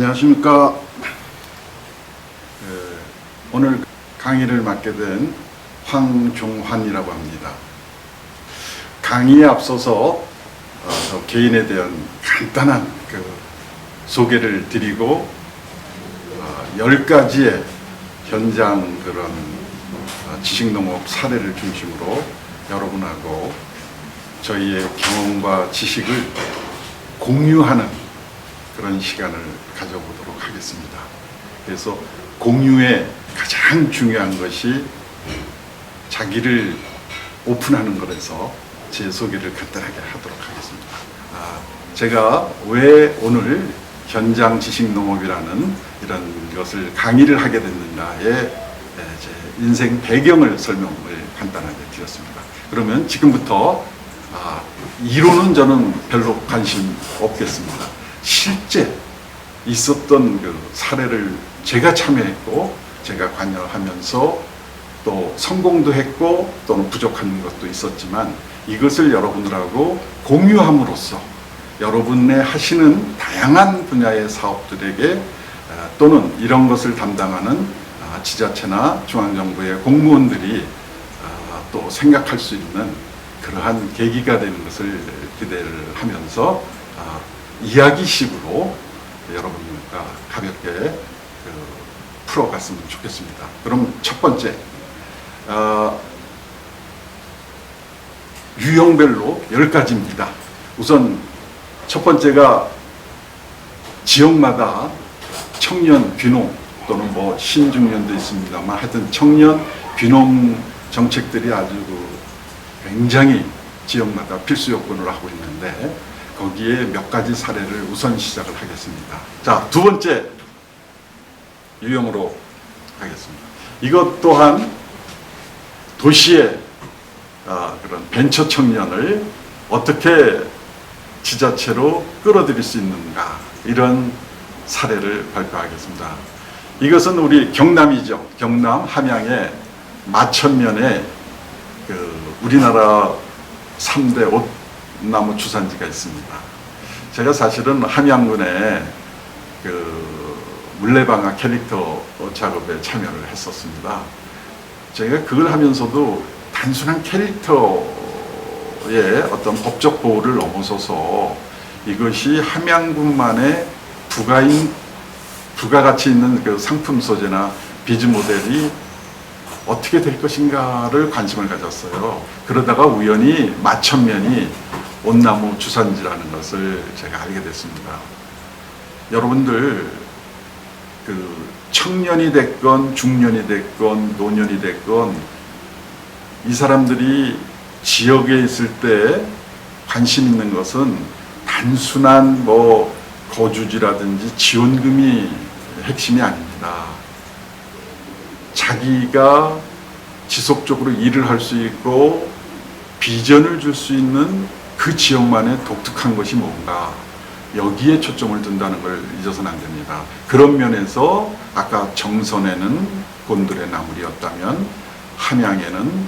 안녕하십니까. 오늘 강의를 맡게 된 황종환이라고 합니다. 강의에 앞서서 저 개인에 대한 간단한 소개를 드리고 10가지의 현장 그런 지식농업 사례를 중심으로 여러분하고 저희의 경험과 지식을 공유하는 그런 시간을 가져보도록 하겠습니다. 그래서 공유의 가장 중요한 것이 자기를 오픈하는 것에서 제 소개를 간단하게 하도록 하겠습니다. 제가 왜 오늘 현장 지식농업이라는 이런 것을 강의를 하게 됐는가에 제 인생 배경을 설명을 간단하게 드렸습니다. 그러면 지금부터 이론은 저는 별로 관심 없겠습니다. 실제 있었던 그 사례를 제가 참여했고 제가 관여하면서 또 성공도 했고 또는 부족한 것도 있었지만 이것을 여러분들하고 공유함으로써 여러분의 하시는 다양한 분야의 사업들에게 또는 이런 것을 담당하는 지자체나 중앙정부의 공무원들이 또 생각할 수 있는 그러한 계기가 되는 것을 기대를 하면서 이야기식으로 여러분과 가볍게 풀어갔으면 좋겠습니다. 그럼 첫 번째, 유형별로 10가지입니다. 우선 첫 번째가 지역마다 청년 귀농 또는 뭐 신중년도 있습니다만 하여튼 청년 귀농 정책들이 아주 굉장히 지역마다 필수 요건을 하고 있는데 거기에 몇 가지 사례를 우선 시작을 하겠습니다. 자, 두 번째 유형으로 하겠습니다. 이것 또한 도시의 그런 벤처 청년을 어떻게 지자체로 끌어들일 수 있는가 이런 사례를 발표하겠습니다. 이것은 우리 경남이죠. 경남 함양의 마천면에 우리나라 3대 옷나무 주산지가 있습니다. 제가 사실은 함양군에 물레방아 캐릭터 작업에 참여를 했었습니다. 제가 그걸 하면서도 단순한 캐릭터의 어떤 법적 보호를 넘어서서 이것이 함양군만의 부가가치 있는 그 상품 소재나 비즈 모델이 어떻게 될 것인가를 관심을 가졌어요. 그러다가 우연히 마천면이 온나무 주산지라는 것을 제가 알게 됐습니다. 여러분들 청년이 됐건 중년이 됐건 노년이 됐건 이 사람들이 지역에 있을 때 관심 있는 것은 단순한 거주지라든지 지원금이 핵심이 아닙니다. 자기가 지속적으로 일을 할 수 있고 비전을 줄 수 있는 그 지역만의 독특한 것이 뭔가 여기에 초점을 둔다는 걸 잊어서는 안 됩니다. 그런 면에서 아까 정선에는 곤드레 나물이었다면 함양에는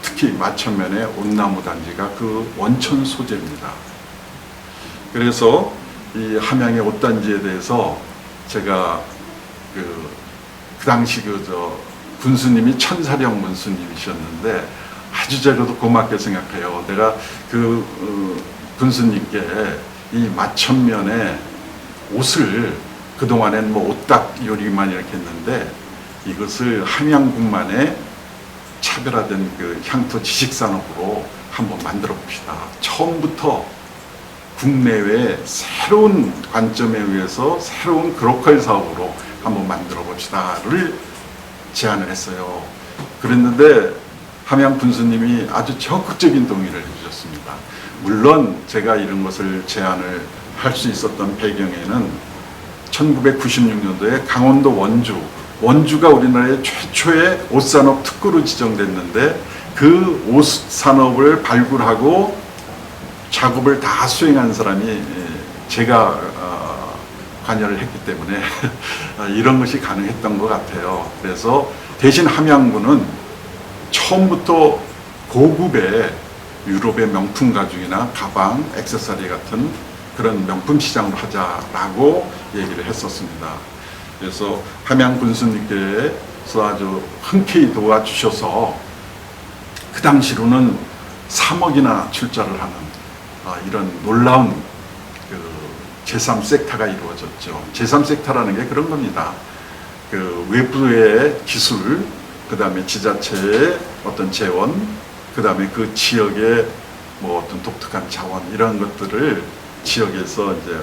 특히 마천면의 온나무 단지가 그 원천 소재입니다. 그래서 이 함양의 옷단지에 대해서 제가 그 당시 군수님이 천사령 군수님이셨는데 아주 제가도 고맙게 생각해요. 내가 군수님께 이 마천면에 옷을 그동안엔 옷딱 요리만 이렇게 했는데 이것을 함양군만의 차별화된 향토 지식산업으로 한번 만들어 봅시다. 처음부터 국내외 새로운 관점에 의해서 새로운 그로컬 사업으로 한번 만들어 봅시다를 제안을 했어요. 그랬는데 함양 군수님이 아주 적극적인 동의를 해주셨습니다. 물론 제가 이런 것을 제안을 할 수 있었던 배경에는 1996년도에 강원도 원주가 우리나라의 최초의 옷산업 특구로 지정됐는데 그 옷산업을 발굴하고 작업을 다 수행한 사람이 제가 관여를 했기 때문에 이런 것이 가능했던 것 같아요. 그래서 대신 함양군은 처음부터 고급의 유럽의 명품 가죽이나 가방, 액세서리 같은 그런 명품 시장으로 하자라고 얘기를 했었습니다. 그래서 함양 군수님께서 아주 흔쾌히 도와주셔서 그 당시로는 3억이나 출자를 하는 이런 놀라운 그 제3섹터가 이루어졌죠. 제3섹터라는 게 그런 겁니다. 그 외부의 기술, 그 다음에 지자체의 어떤 재원, 그 다음에 그 지역의 뭐 어떤 독특한 자원, 이런 것들을 지역에서 이제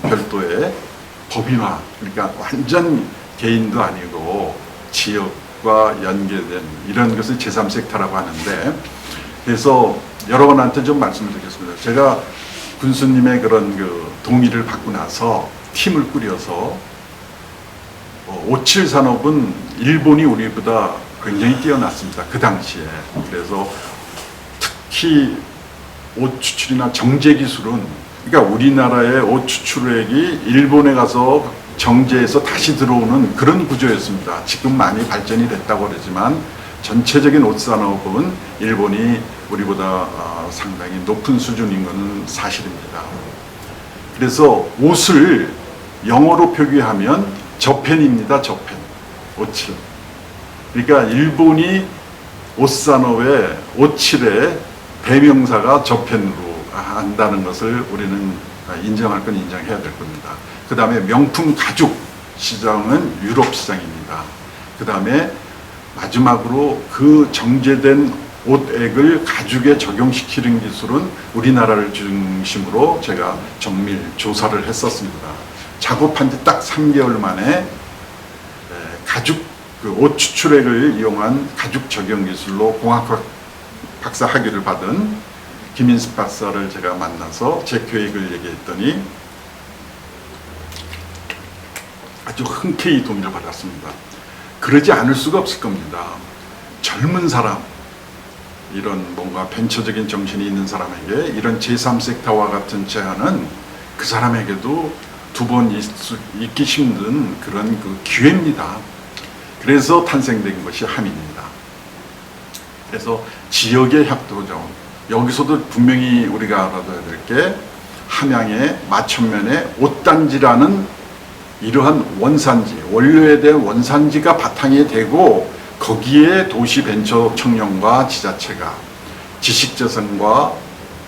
별도의 법인화, 그러니까 완전 개인도 아니고 지역과 연계된 이런 것을 제3섹터라고 하는데, 그래서 여러분한테 좀 말씀을 드리겠습니다. 제가 군수님의 그런 그 동의를 받고 나서 팀을 꾸려서 57 산업은 일본이 우리보다 굉장히 뛰어났습니다. 그 당시에. 그래서 특히 옷 추출이나 정제 기술은, 그러니까 우리나라의 옷 추출액이 일본에 가서 정제해서 다시 들어오는 그런 구조였습니다. 지금 많이 발전이 됐다고 그러지만 전체적인 옷 산업은 일본이 우리보다 상당히 높은 수준인 것은 사실입니다. 그래서 옷을 영어로 표기하면 저펜입니다. 저펜. 오칠. 그러니까 일본이 옷 산업의 오칠의 대명사가 저펜으로 한다는 것을 우리는 인정할 건 인정해야 될 겁니다. 그 다음에 명품 가죽 시장은 유럽 시장입니다. 그 다음에 마지막으로 그 정제된 옷액을 가죽에 적용시키는 기술은 우리나라를 중심으로 제가 정밀 조사를 했었습니다. 작업한 지 딱 3개월 만에 가죽 그 옷 추출액을 이용한 가죽 적용 기술로 공학학 박사 학위를 받은 김인숙 박사를 제가 만나서 제 계획을 얘기했더니 아주 흔쾌히 동의를 받았습니다. 그러지 않을 수가 없을 겁니다. 젊은 사람, 이런 뭔가 벤처적인 정신이 있는 사람에게 이런 제3섹터와 같은 제안은 그 사람에게도 두 번 있기 힘든 그런 그 기회입니다. 그래서 탄생된 것이 함입니다. 그래서 지역의 협동조합, 여기서도 분명히 우리가 알아둬야 될 게 함양의 마천면의 옷단지라는 이러한 원산지, 원료에 대한 원산지가 바탕이 되고 거기에 도시 벤처 청년과 지자체가 지식재산과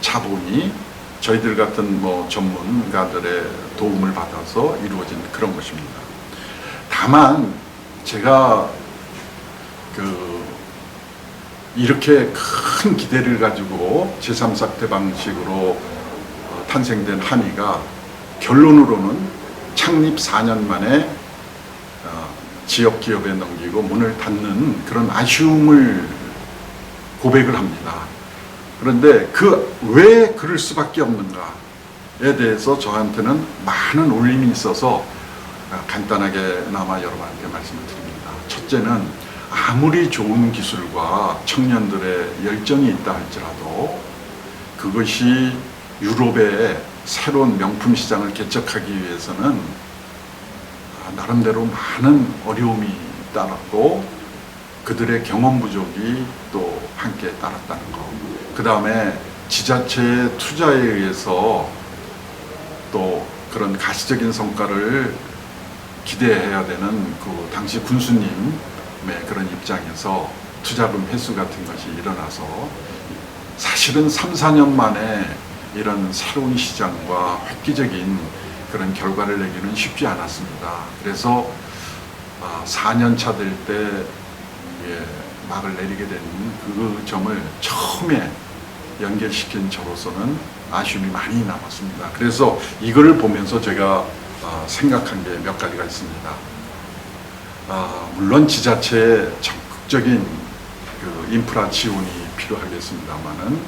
자본이 저희들 같은 뭐 전문가들의 도움을 받아서 이루어진 그런 것입니다. 다만 제가 이렇게 큰 기대를 가지고 제3섹터 방식으로 탄생된 함의가 결론으로는 창립 4년 만에 지역 기업에 넘기고 문을 닫는 그런 아쉬움을 고백을 합니다. 그런데 왜 그럴 수밖에 없는가에 대해서 저한테는 많은 울림이 있어서 간단하게나마 여러분한테 말씀을 드립니다. 첫째는 아무리 좋은 기술과 청년들의 열정이 있다 할지라도 그것이 유럽의 새로운 명품 시장을 개척하기 위해서는 나름대로 많은 어려움이 따랐고 그들의 경험 부족이 또 함께 따랐다는 것. 그 다음에 지자체의 투자에 의해서 또 그런 가시적인 성과를 기대해야 되는 그 당시 군수님의 그런 입장에서 투자금 회수 같은 것이 일어나서 사실은 3, 4년 만에 이런 새로운 시장과 획기적인 그런 결과를 내기는 쉽지 않았습니다. 그래서 4년 차 될 때 막을 내리게 된 그 점을 처음에 연결시킨 저로서는 아쉬움이 많이 남았습니다. 그래서 이걸 보면서 제가 생각한 게 몇 가지가 있습니다. 물론 지자체의 적극적인 그 인프라 지원이 필요하겠습니다만은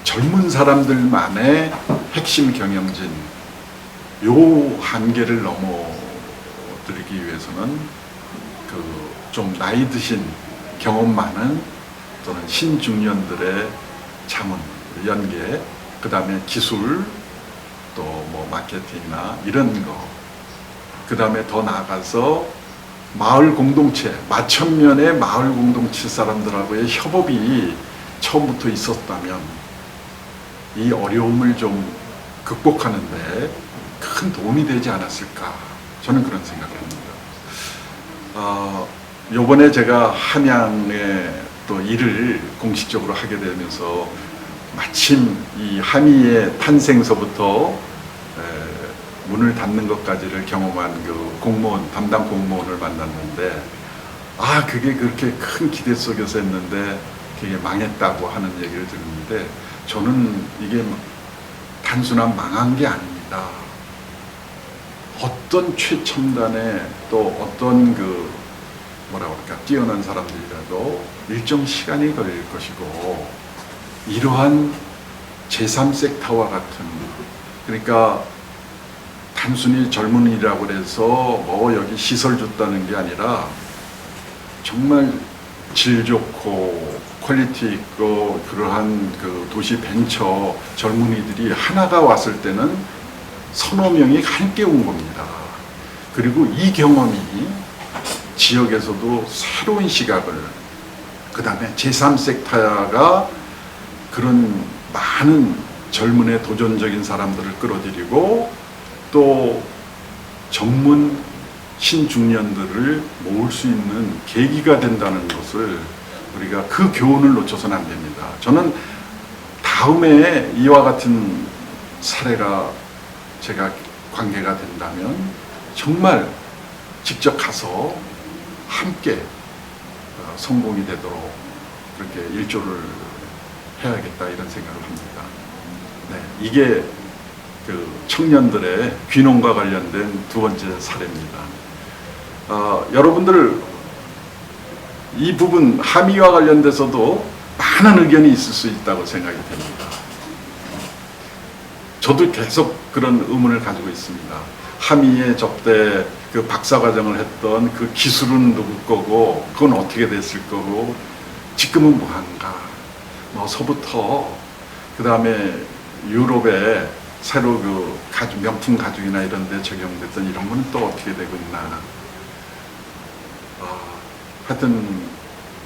젊은 사람들만의 핵심 경영진 요 한계를 넘어들기 위해서는 그 좀 나이 드신 경험 많은 또는 신중년들의 자문, 연계, 그 다음에 기술, 또 뭐 마케팅이나 이런 거, 그 다음에 더 나아가서 마을 공동체, 마천면의 마을 공동체 사람들하고의 협업이 처음부터 있었다면 이 어려움을 좀 극복하는데 큰 도움이 되지 않았을까, 저는 그런 생각을 합니다. 요번에 제가 함양에 또 일을 공식적으로 하게 되면서 마침 이 함의의 탄생서부터 문을 닫는 것까지를 경험한 그 공무원, 담당 공무원을 만났는데, 그게 그렇게 큰 기대 속에서 했는데 그게 망했다고 하는 얘기를 들었는데, 저는 이게 단순한 망한 게 아닙니다. 어떤 최첨단의 또 어떤 그 뛰어난 사람들이라도 일정 시간이 걸릴 것이고, 이러한 제3섹터와 같은, 그러니까 단순히 젊은이라고 해서 여기 시설 줬다는 게 아니라 정말 질 좋고 퀄리티 있고 그러한 그 도시 벤처 젊은이들이 하나가 왔을 때는 서너 명이 함께 온 겁니다. 그리고 이 경험이 지역에서도 새로운 시각을, 그 다음에 제3섹터가 그런 많은 젊은의 도전적인 사람들을 끌어들이고 또 전문 신중년들을 모을 수 있는 계기가 된다는 것을, 우리가 그 교훈을 놓쳐서는 안 됩니다. 저는 다음에 이와 같은 사례가 제가 관계가 된다면 정말 직접 가서 함께 성공이 되도록 그렇게 일조를 해야겠다, 이런 생각을 합니다. 네, 이게 그 청년들의 귀농과 관련된 두 번째 사례입니다. 여러분들 이 부분 함의와 관련돼서도 많은 의견이 있을 수 있다고 생각이 됩니다. 저도 계속 그런 의문을 가지고 있습니다. 함의에 접대 그 박사과정을 했던 그 기술은 누구 거고, 그건 어떻게 됐을 거고, 지금은 뭐한가, 서부터 그 다음에 유럽에 새로 그 가죽, 명품 가죽이나 이런 데 적용됐던 이런 거는 또 어떻게 되고 있나. 하여튼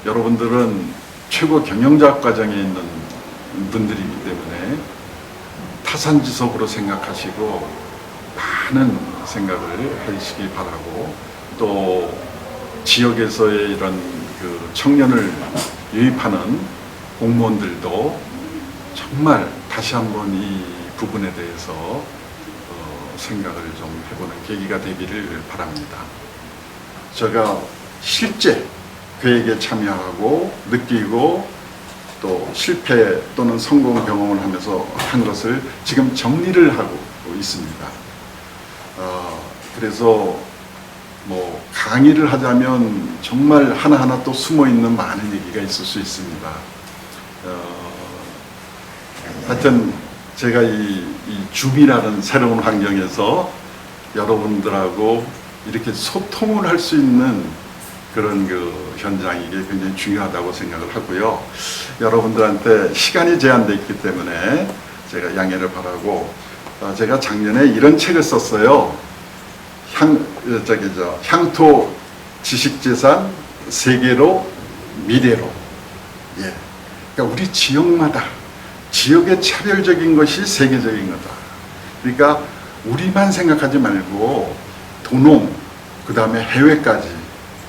여러분들은 최고 경영자 과정에 있는 분들이기 때문에 타산지석으로 생각하시고 많은 생각을 하시기 바라고, 또 지역에서의 이런 그 청년을 유입하는 공무원들도 정말 다시 한번 이 부분에 대해서 생각을 좀 해보는 계기가 되기를 바랍니다. 제가 실제 계획에 참여하고 느끼고 또 실패 또는 성공 경험을 하면서 한 것을 지금 정리를 하고 있습니다. 그래서 강의를 하자면 정말 하나하나 또 숨어있는 많은 얘기가 있을 수 있습니다. 하여튼 제가 이 줌이라는 새로운 환경에서 여러분들하고 이렇게 소통을 할 수 있는 그런 그 현장이 이게 굉장히 중요하다고 생각을 하고요. 여러분들한테 시간이 제한되어 있기 때문에 제가 양해를 바라고, 제가 작년에 이런 책을 썼어요. 향토 지식재산 세계로 미래로. 예. 그러니까 우리 지역마다 지역의 차별적인 것이 세계적인 거다. 그러니까 우리만 생각하지 말고 도농, 그 다음에 해외까지.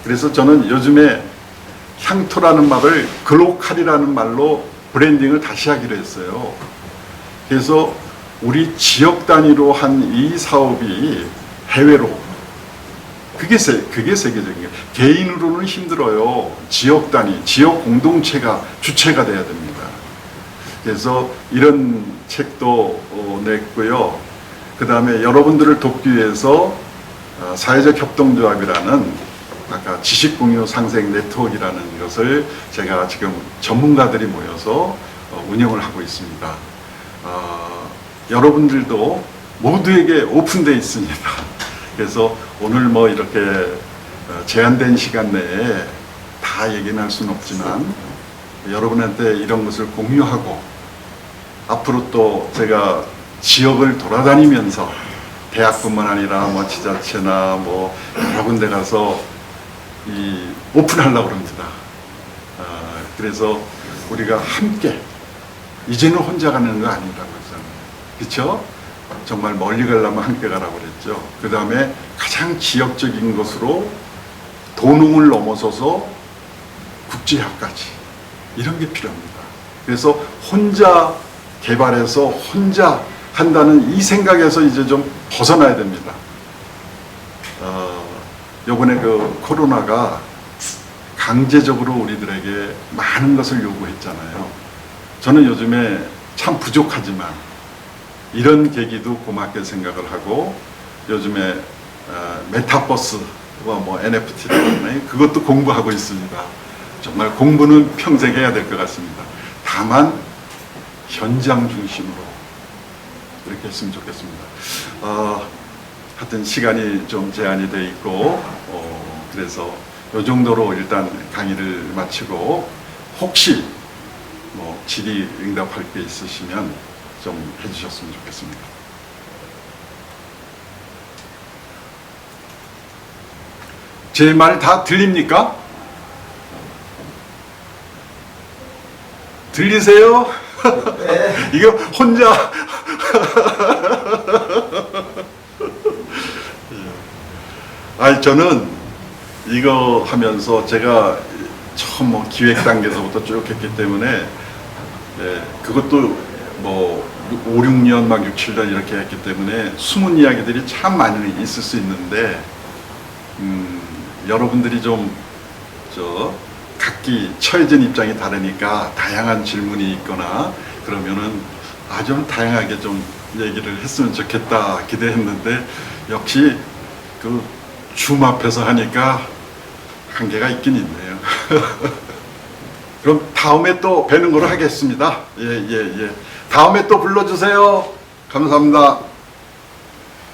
그래서 저는 요즘에 향토라는 말을 글로컬이라는 말로 브랜딩을 다시 하기로 했어요. 그래서 우리 지역 단위로 한 이 사업이 해외로, 그게 세계적인 거예요. 개인으로는 힘들어요. 지역 단위, 지역 공동체가 주체가 돼야 됩니다. 그래서 이런 책도 냈고요. 그 다음에 여러분들을 돕기 위해서 사회적 협동조합이라는 아까 지식공유 상생 네트워크라는 것을 제가 지금 전문가들이 모여서 운영을 하고 있습니다. 여러분들도 모두에게 오픈되어 있습니다. 그래서 오늘 이렇게 제한된 시간 내에 다 얘기는 할 수는 없지만 여러분한테 이런 것을 공유하고, 앞으로 또 제가 지역을 돌아다니면서 대학뿐만 아니라 지자체나 여러 군데 가서 오픈하려고 합니다. 그래서 우리가 함께, 이제는 혼자 가는 거 아니라고 했잖아요. 그렇죠? 정말 멀리 가려면 함께 가라고 그랬죠. 그 다음에 가장 지역적인 것으로 도농을 넘어서서 국제화까지 이런 게 필요합니다. 그래서 혼자 개발해서 혼자 한다는 이 생각에서 이제 좀 벗어나야 됩니다. 요번에 그 코로나가 강제적으로 우리들에게 많은 것을 요구했잖아요. 저는 요즘에 참 부족하지만 이런 계기도 고맙게 생각을 하고 요즘에 메타버스와 뭐 NFT라고 하나요? 그것도 공부하고 있습니다. 정말 공부는 평생 해야 될 것 같습니다. 다만 현장 중심으로 이렇게 했으면 좋겠습니다. 하여튼 시간이 좀 제한이 돼 있고 그래서 이 정도로 일단 강의를 마치고 혹시 뭐 질의응답할 게 있으시면 좀 해주셨으면 좋겠습니다. 제 말 다 들립니까? 들리세요? 네. 이거 혼자 아니 저는 이거 하면서 제가 처음 뭐 기획 단계에서부터 쭉 했기 때문에 그것도 뭐 5, 6년 막 6, 7년 이렇게 했기 때문에 숨은 이야기들이 참 많이 있을 수 있는데 여러분들이 좀 각기 처해진 입장이 다르니까 다양한 질문이 있거나 그러면은 아주 다양하게 좀 얘기를 했으면 좋겠다 기대했는데 역시 그 줌 앞에서 하니까 한계가 있긴 있네요. 그럼 다음에 또 뵈는 걸로 하겠습니다. 예. 다음에 또 불러주세요. 감사합니다.